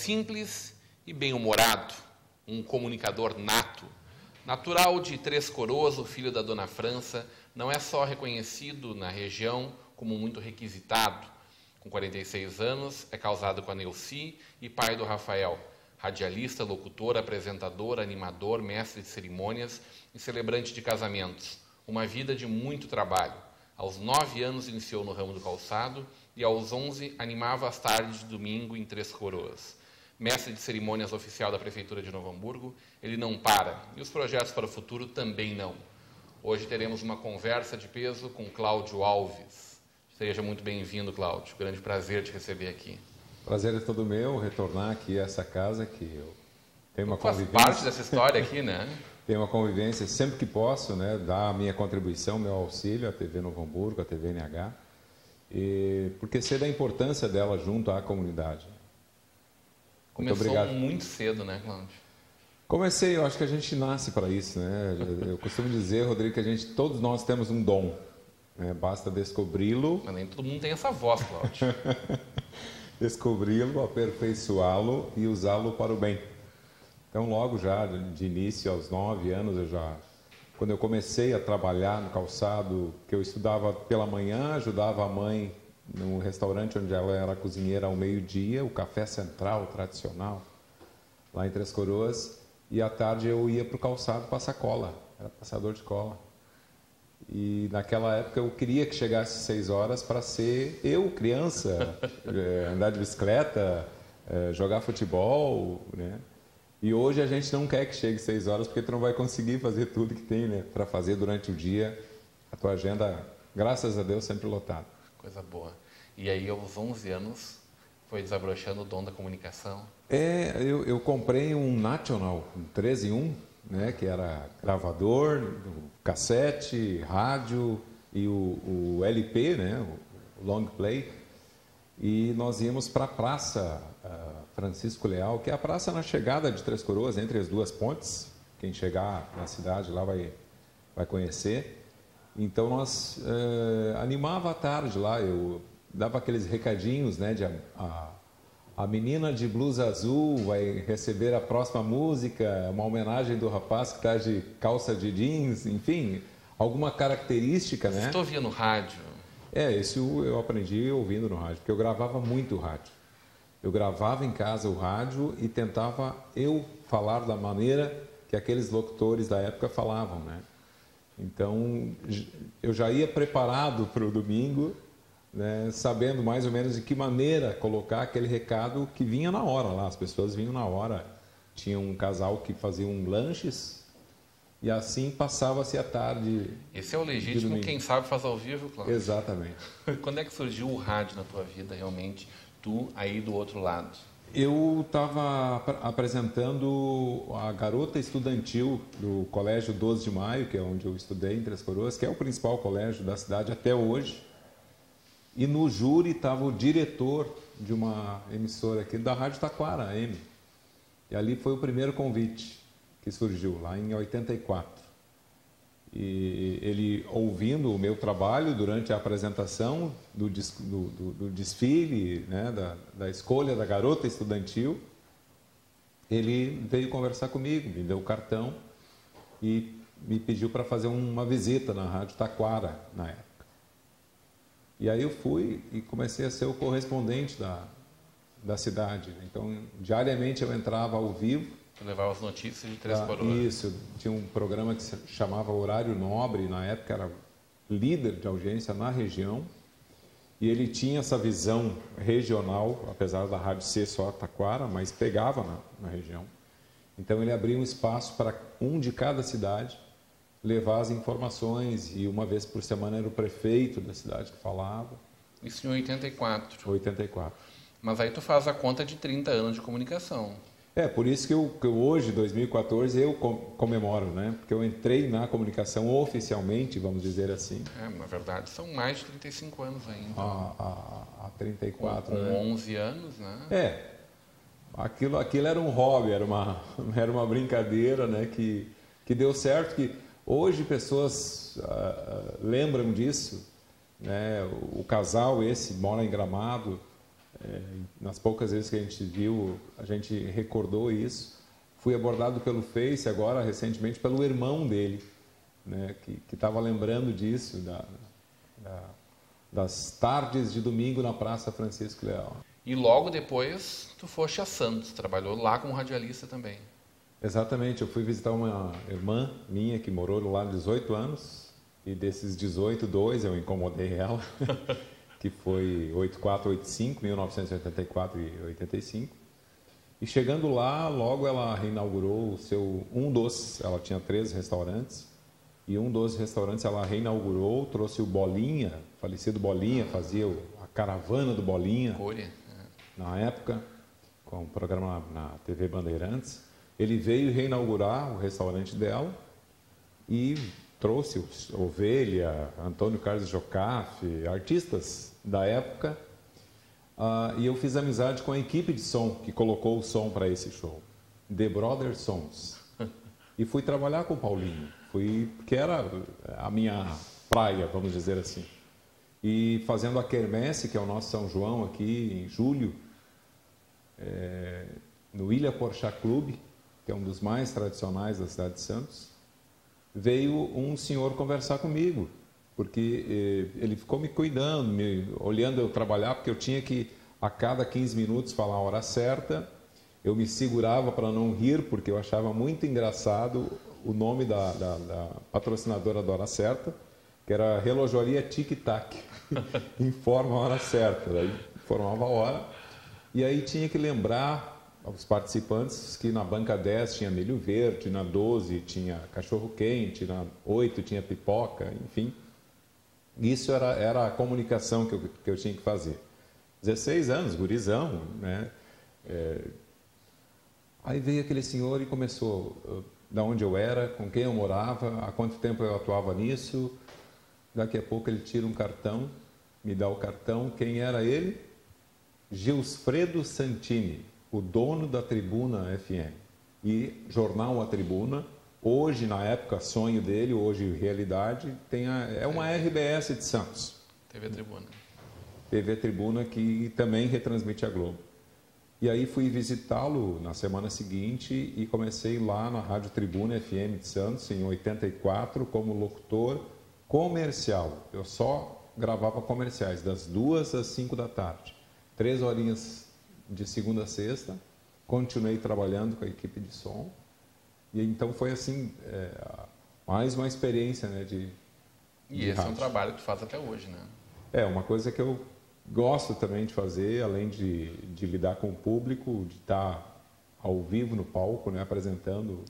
simples e bem-humorado, um comunicador nato. Natural de Três Coroas, o filho da Dona França, não é só reconhecido na região como muito requisitado. Com 46 anos, é casado com a Neuci e pai do Rafael. Radialista, locutor, apresentador, animador, mestre de cerimônias e celebrante de casamentos. Uma vida de muito trabalho. Aos 9 anos iniciou no ramo do calçado e aos 11 animava as tardes de domingo em Três Coroas. Mestre de cerimônias oficial da Prefeitura de Novo Hamburgo, ele não para e os projetos para o futuro também não. Hoje teremos uma conversa de peso com Cláudio Alves. Seja muito bem-vindo, Cláudio. Grande prazer te receber aqui. Prazer é todo meu retornar aqui a essa casa que eu tenho uma convivência. Faz parte dessa história aqui, né? Tenho uma convivência sempre que posso, né? Dar a minha contribuição, meu auxílio à TV Novo Hamburgo, à TV NH, porque sei da importância dela junto à comunidade. Começou muito cedo, né, Cláudio? Comecei, eu acho que a gente nasce para isso, né? Eu costumo dizer, Rodrigo, que todos nós temos um dom, né? Basta descobri-lo. Mas nem todo mundo tem essa voz, Cláudio. Descobri-lo, aperfeiçoá-lo e usá-lo para o bem. Então, logo já, de início, aos 9 anos, quando eu comecei a trabalhar no calçado, que eu estudava pela manhã, ajudava a mãe no restaurante onde ela era cozinheira ao meio-dia, o Café Central tradicional, lá em Três Coroas, e à tarde eu ia para o calçado passar cola, era passador de cola. E naquela época eu queria que chegasse 6 horas para ser eu, criança, andar de bicicleta, jogar futebol, né? E hoje a gente não quer que chegue 6 horas porque tu não vai conseguir fazer tudo que tem, né, para fazer durante o dia. A tua agenda, graças a Deus, sempre lotada. Coisa boa. E aí, aos 11 anos, foi desabrochando o dom da comunicação? Eu comprei um National, um 3 em 1, né, que era gravador, cassete, rádio e o LP, né, o long play. E nós íamos para a Praça Francisco Leal, que é a praça na chegada de Três Coroas, entre as duas pontes. Quem chegar na cidade lá vai conhecer. Então nós animava a tarde lá, eu dava aqueles recadinhos, né, a menina de blusa azul vai receber a próxima música, uma homenagem do rapaz que está de calça de jeans, enfim, alguma característica, né? Você ouvia no rádio? Isso eu aprendi ouvindo no rádio, porque eu gravava muito rádio. Eu gravava em casa o rádio e tentava eu falar da maneira que aqueles locutores da época falavam, né? Então, eu já ia preparado para o domingo, né, sabendo mais ou menos de que maneira colocar aquele recado que vinha na hora lá. As pessoas vinham na hora. Tinha um casal que fazia lanches e assim passava-se a tarde. Esse é o legítimo quem sabe faz ao vivo, Cláudio. Exatamente. Quando é que surgiu o rádio na tua vida, realmente? Tu aí do outro lado. Eu estava apresentando a garota estudantil do Colégio 12 de Maio, que é onde eu estudei em Três Coroas, que é o principal colégio da cidade até hoje. E no júri estava o diretor de uma emissora aqui da Rádio Taquara, a M. E ali foi o primeiro convite que surgiu, lá em 84. E ele, ouvindo o meu trabalho durante a apresentação do desfile, né, da escolha da garota estudantil, ele veio conversar comigo, me deu o cartão e me pediu para fazer uma visita na Rádio Taquara, na época. E aí eu fui e comecei a ser o correspondente da cidade. Então, diariamente eu entrava ao vivo. Você levava as notícias de Três Coroas. Isso, tinha um programa que se chamava Horário Nobre, na época era líder de audiência na região, e ele tinha essa visão regional, apesar da rádio ser só Taquara, mas pegava na região. Então ele abria um espaço para um de cada cidade levar as informações, e uma vez por semana era o prefeito da cidade que falava. Isso em 84. 84. Mas aí tu faz a conta de 30 anos de comunicação. Por isso que eu hoje, 2014, eu comemoro, né? Porque eu entrei na comunicação oficialmente, vamos dizer assim. Na verdade, são mais de 35 anos ainda. Há 34, com né? 11 anos, né? Aquilo era um hobby, era uma brincadeira, né? Que deu certo, que hoje pessoas lembram disso, né? O casal esse mora em Gramado, nas poucas vezes que a gente viu, a gente recordou isso. Fui abordado pelo Face agora, recentemente, pelo irmão dele, né, que estava lembrando disso, das tardes de domingo na Praça Francisco Leal. E logo depois, tu foste a Santos, trabalhou lá como radialista também. Exatamente, eu fui visitar uma irmã minha que morou lá 18 anos, e desses 18, 2 eu incomodei ela, que foi 84, 85, 1984 e 85. E chegando lá, logo ela reinaugurou ela tinha 3 restaurantes, e um dos restaurantes ela reinaugurou, trouxe o Bolinha, falecido Bolinha, fazia a caravana do Bolinha, na época, com o programa na TV Bandeirantes. Ele veio reinaugurar o restaurante dela e trouxe Ovelha, Antônio Carlos Jocafe, artistas da época. E eu fiz amizade com a equipe de som que colocou o som para esse show, The Brothers Sons. E fui trabalhar com o Paulinho, porque era a minha praia, vamos dizer assim. E fazendo a quermesse, que é o nosso São João aqui em julho, no Ilha Porchat Clube, que é um dos mais tradicionais da cidade de Santos, veio um senhor conversar comigo, porque ele ficou me cuidando, olhando eu trabalhar, porque eu tinha que, a cada 15 minutos, falar a hora certa. Eu me segurava para não rir, porque eu achava muito engraçado o nome da patrocinadora da Hora Certa, que era Relojoaria Tic Tac. Informa a hora certa, daí informava a hora. E aí tinha que lembrar aos participantes que na banca 10 tinha milho verde, na 12 tinha cachorro-quente, na 8 tinha pipoca, enfim. Isso era a comunicação que eu tinha que fazer. 16 anos, gurizão, né? Aí veio aquele senhor e começou da onde eu era, com quem eu morava, há quanto tempo eu atuava nisso. Daqui a pouco ele tira um cartão, me dá o cartão. Quem era ele? Gilsfredo Santini, o dono da Tribuna FM e jornal A Tribuna. Hoje, na época, sonho dele, hoje realidade, é uma RBS de Santos. TV Tribuna. TV Tribuna, que também retransmite a Globo. E aí fui visitá-lo na semana seguinte e comecei lá na Rádio Tribuna FM de Santos, em 84, como locutor comercial. Eu só gravava comerciais, das 2 às 5 da tarde. 3 horinhas de segunda a sexta. Continuei trabalhando com a equipe de som. E então foi assim, mais uma experiência, né, de esse rádio. É um trabalho que tu faz até hoje, né? É uma coisa que eu gosto também de fazer, além de lidar com o público, de estar ao vivo no palco, né, apresentando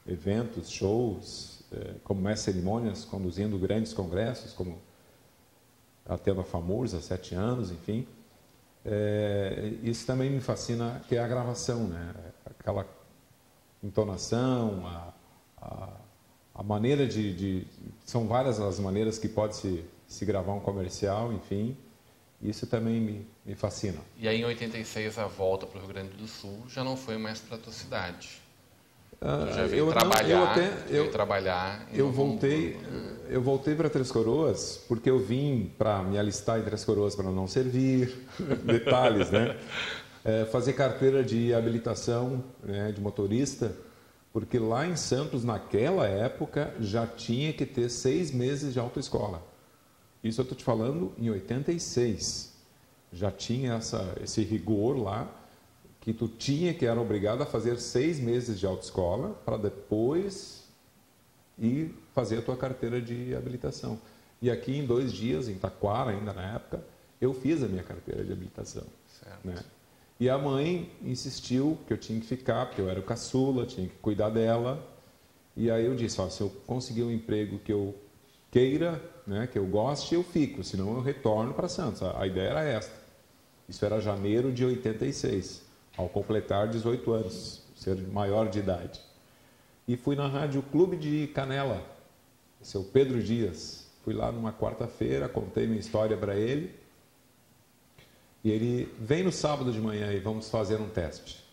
eventos, shows, como mestre de cerimônias, conduzindo grandes congressos, como a Tema Famosa, há 7 anos, enfim. Isso também me fascina, que é a gravação, né? Aquela entonação, a maneira são várias as maneiras que pode se gravar um comercial, enfim. Isso também me fascina. E aí, em 86, a volta para o Rio Grande do Sul já não foi mais para a tua cidade. Tu já veio trabalhar. Eu voltei para Três Coroas porque eu vim para me alistar em Três Coroas para não servir. Detalhes, né? Fazer carteira de habilitação, né, de motorista, porque lá em Santos, naquela época, já tinha que ter 6 meses de autoescola. Isso eu estou te falando em 86. Já tinha esse rigor lá, que tu era obrigado a fazer 6 meses de autoescola para depois ir fazer a tua carteira de habilitação. E aqui em 2 dias, em Taquara, ainda na época, eu fiz a minha carteira de habilitação. Certo. Né? E a mãe insistiu que eu tinha que ficar, porque eu era o caçula, tinha que cuidar dela. E aí eu disse, se eu conseguir um emprego que eu queira, né, que eu goste, eu fico, senão eu retorno para Santos. A ideia era esta. Isso era janeiro de 86, ao completar 18 anos, ser maior de idade. E fui na Rádio Clube de Canela, seu Pedro Dias. Fui lá numa quarta-feira, contei minha história para ele. E ele, vem no sábado de manhã e vamos fazer um teste.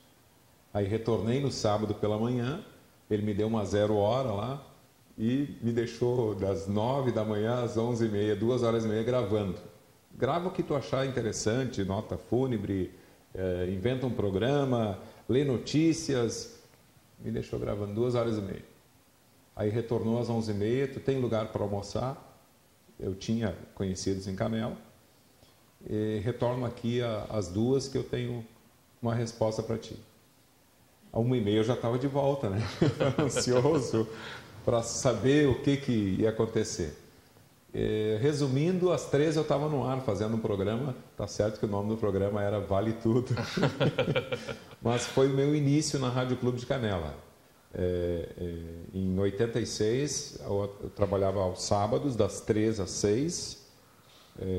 Aí retornei no sábado pela manhã, ele me deu uma 0 hora lá e me deixou das 9 da manhã às 11h30, 2 horas e meia gravando. grava o que tu achar interessante, nota fúnebre, inventa um programa, lê notícias. Me deixou gravando 2h30. Aí retornou às 11h30, tu tem lugar para almoçar? Eu tinha conhecidos em Canela. E retorno aqui às 2h que eu tenho uma resposta para ti. À 1h30 eu já estava de volta, né? Ansioso para saber o que ia acontecer. Resumindo, às 13h eu estava no ar fazendo um programa. Tá certo que o nome do programa era Vale Tudo. Mas foi o meu início na Rádio Clube de Canela. Em 86, eu trabalhava aos sábados, das 3 às 6,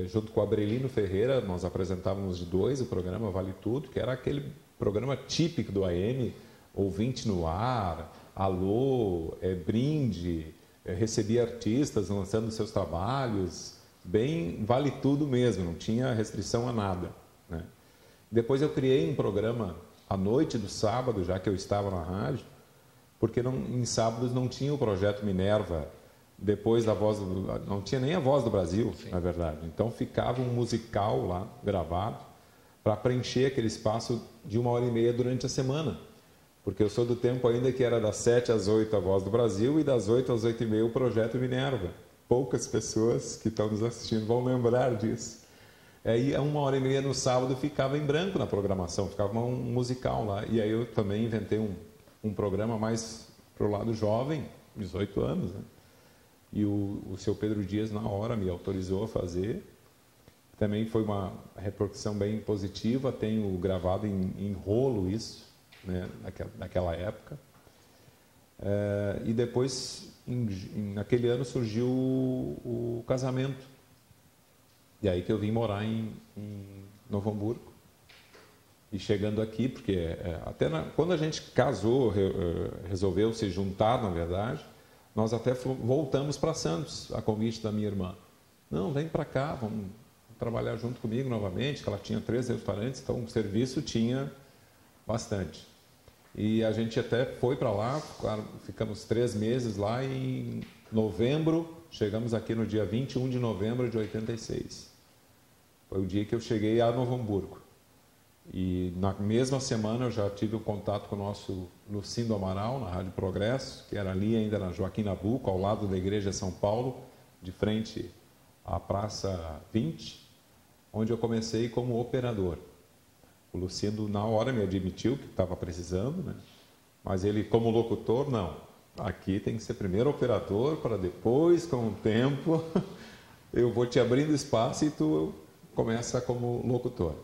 junto com o Abrelino Ferreira. Nós apresentávamos de 2 o programa Vale Tudo, que era aquele programa típico do AM, ouvinte no ar, alô, brinde, recebia artistas lançando seus trabalhos, bem Vale Tudo mesmo, não tinha restrição a nada, né? Depois eu criei um programa à noite do sábado, já que eu estava na rádio, porque em sábados não tinha o Projeto Minerva, depois da Voz não tinha nem a Voz do Brasil, sim, na verdade. Então ficava um musical lá, gravado, para preencher aquele espaço de 1h30 durante a semana. Porque eu sou do tempo ainda que era das 7 às 8 a Voz do Brasil e das 8 às 8h30 o Projeto Minerva. Poucas pessoas que estão nos assistindo vão lembrar disso. Aí, a 1h30 no sábado ficava em branco na programação, ficava um musical lá. E aí eu também inventei um programa mais para o lado jovem, 18 anos, né? E o seu Pedro Dias, na hora, me autorizou a fazer. Também foi uma repercussão bem positiva, tenho gravado em rolo isso, né, naquela época. E depois, naquele ano, surgiu o casamento. E aí que eu vim morar em Novo Hamburgo. E chegando aqui, porque quando a gente casou, resolveu se juntar, na verdade, nós até voltamos para Santos, a convite da minha irmã. Não, vem para cá, vamos trabalhar junto comigo novamente, que ela tinha 3 restaurantes, então o serviço tinha bastante. E a gente até foi para lá, ficamos 3 meses lá e em novembro, chegamos aqui no dia 21 de novembro de 86. Foi o dia que eu cheguei a Novo Hamburgo. E na mesma semana eu já tive o contato com o nosso Lucindo Amaral, na Rádio Progresso, que era ali ainda na Joaquim Nabuco, ao lado da Igreja São Paulo, de frente à Praça 20, onde eu comecei como operador. O Lucindo, na hora, me admitiu que estava precisando, né? Mas ele, como locutor, não. Aqui tem que ser primeiro operador, para depois, com o tempo, eu vou te abrindo espaço e tu começa como locutor.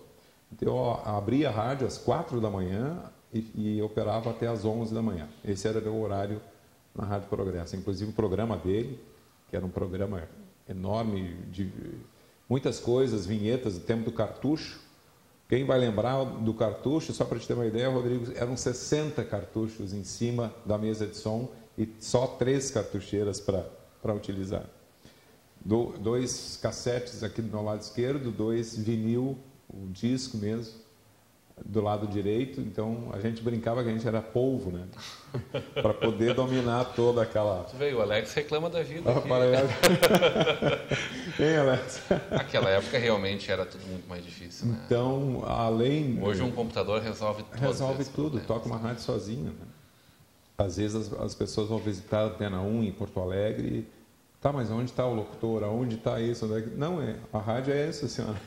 Então, eu abria a rádio às 4 da manhã e operava até às 11 da manhã. Esse era o meu horário na Rádio Progresso. Inclusive, o programa dele, que era um programa enorme, de muitas coisas, vinhetas do tempo do cartucho. Quem vai lembrar do cartucho, só para te ter uma ideia, Rodrigo, eram 60 cartuchos em cima da mesa de som e só 3 cartucheiras para utilizar. 2 cassetes aqui do meu lado esquerdo, 2 vinil, o disco mesmo, do lado direito. Então a gente brincava que a gente era polvo, né? Para poder dominar toda aquela. Tu veio, o Alex reclama da vida. Hein, Alex? Aquela época realmente era tudo muito mais difícil, né? Então, além. Hoje um computador resolve tudo. Resolve tudo, toca uma rádio sozinho, né? Às vezes as pessoas vão visitar a Antena 1 em Porto Alegre. Tá, mas onde está o locutor? Aonde está isso? Não, a rádio é essa, senhora.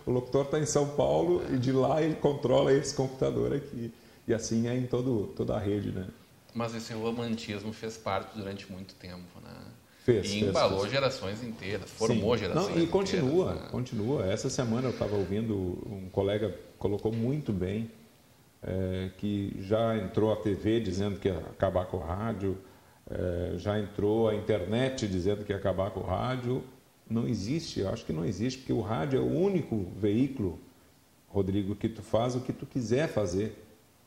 O locutor está em São Paulo e de lá ele controla esse computador aqui. E assim é em toda a rede, né? Mas esse romantismo fez parte durante muito tempo, né? E embalou gerações inteiras, formou gerações inteiras. E continua. Essa semana eu estava ouvindo, um colega colocou muito bem, que já entrou a TV dizendo que ia acabar com o rádio, já entrou a internet dizendo que ia acabar com o rádio. Não existe, eu acho que não existe, porque o rádio é o único veículo, Rodrigo, que tu faz o que tu quiser fazer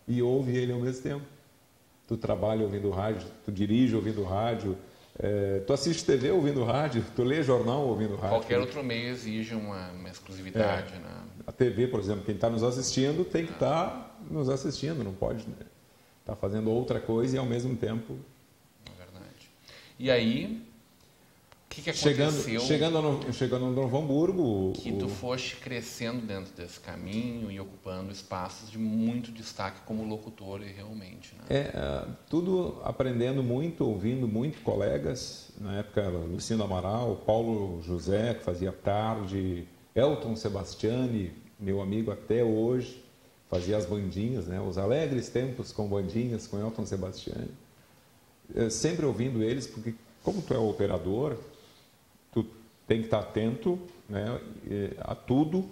e ouve ele ao mesmo tempo. Tu trabalha ouvindo rádio, tu dirige ouvindo rádio, tu assiste TV ouvindo rádio, tu lê jornal ouvindo rádio. Qualquer outro meio exige uma exclusividade, né? A TV, por exemplo, quem está nos assistindo tem que estar nos assistindo, não pode estar fazendo outra coisa e ao mesmo tempo. É verdade. E aí, que aconteceu? Chegando no Novo Hamburgo... Que tu foste crescendo dentro desse caminho e ocupando espaços de muito destaque como locutor, e realmente. Né? Tudo aprendendo muito, ouvindo muito colegas. Na época, Lucindo Amaral, Paulo José, que fazia tarde, Elton Sebastiani, meu amigo até hoje, fazia as bandinhas, né? Os alegres tempos com bandinhas, com Elton Sebastiani. Sempre ouvindo eles, porque como tu é o operador, tu tem que estar atento, né, a tudo,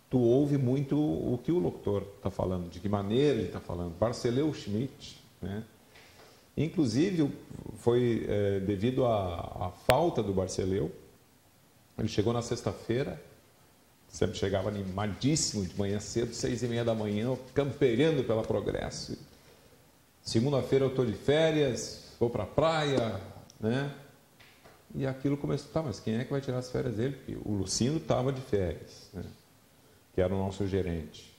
tu ouve muito o que o locutor está falando, de que maneira ele está falando. Barceleu Schmidt, né? Inclusive, foi devido à falta do Barceleu, ele chegou na sexta-feira, sempre chegava animadíssimo de manhã cedo, 6h30 da manhã, campeando pela Progresso. Segunda-feira eu estou de férias, vou para a praia, né? E aquilo começou, mas quem é que vai tirar as férias dele? Porque o Lucindo estava de férias, né? Que era o nosso gerente.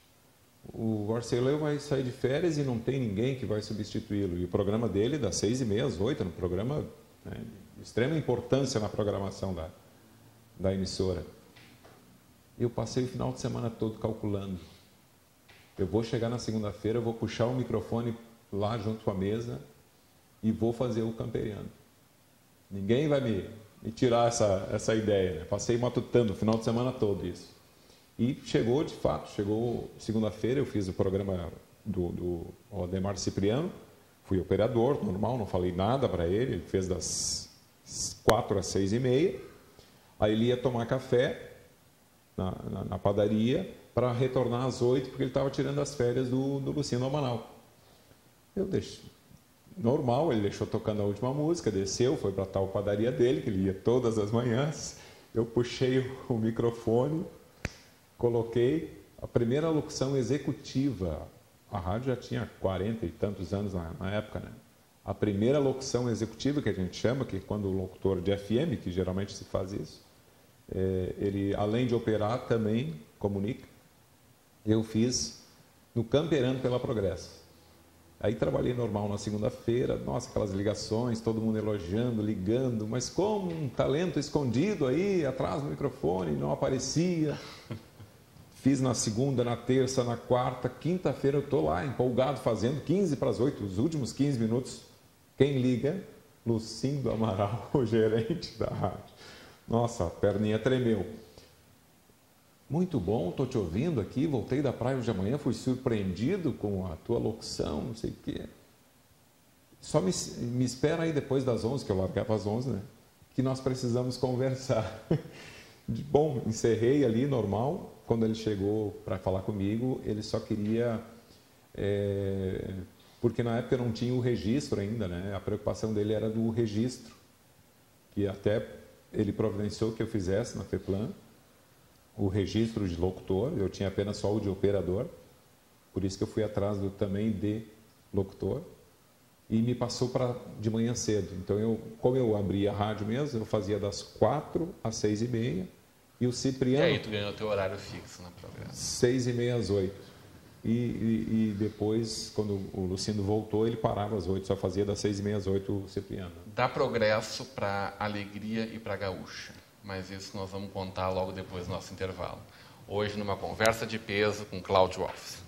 O Barceleu vai sair de férias e não tem ninguém que vai substituí-lo. E o programa dele, das 6h30 às 8h, um programa, né, de extrema importância na programação da emissora. Eu passei o final de semana todo calculando. Eu vou chegar na segunda-feira, eu vou puxar o microfone lá junto à mesa e vou fazer o Camperiano. Ninguém vai me tirar essa ideia. Né? Passei matutando o final de semana todo isso. E chegou, de fato, chegou segunda-feira, eu fiz o programa do Ademar Cipriano, fui operador, normal, não falei nada para ele, ele fez das 4 às 6h30, aí ele ia tomar café na padaria para retornar às 8, porque ele estava tirando as férias do Lucindo Amaral. Eu deixei. Normal, ele deixou tocando a última música, desceu, foi para a tal padaria dele, que ele ia todas as manhãs. Eu puxei o microfone, coloquei a primeira locução executiva. A rádio já tinha 40 e tantos anos na época, né? A primeira locução executiva, que a gente chama, que quando o locutor de FM, que geralmente se faz isso, ele, além de operar, também comunica. Eu fiz no Camperando pela Progresso. Aí trabalhei normal na segunda-feira, nossa, aquelas ligações, todo mundo elogiando, ligando, mas como um talento escondido aí, atrás do microfone, não aparecia. Fiz na segunda, na terça, na quarta, quinta-feira eu estou lá, empolgado, fazendo 15 para as 8, os últimos 15 minutos. Quem liga? Lucindo Amaral, o gerente da rádio. Nossa, a perninha tremeu. Muito bom, estou te ouvindo aqui, voltei da praia hoje de manhã, fui surpreendido com a tua locução, não sei o quê. Só me espera aí depois das 11, que eu largava às 11, né? Que nós precisamos conversar. Bom, encerrei ali, normal. Quando ele chegou para falar comigo, ele só queria... porque na época não tinha o registro ainda, né? A preocupação dele era do registro, que até ele providenciou que eu fizesse na FEPLAN, o registro de locutor, eu tinha apenas só o de operador, por isso que eu fui atrás também de locutor, e me passou para de manhã cedo. Então, como eu abria a rádio mesmo, eu fazia das 4 às 6h30, e o Cipriano... E aí tu ganhou teu horário fixo na programa. 6h30 às 8h. E depois, quando o Lucindo voltou, ele parava às 8h, só fazia das 6h30 às 8h o Cipriano. Dá progresso para Alegria e para Gaúcha. Mas isso nós vamos contar logo depois do nosso intervalo. Hoje, numa conversa de peso com Cláudio Alves.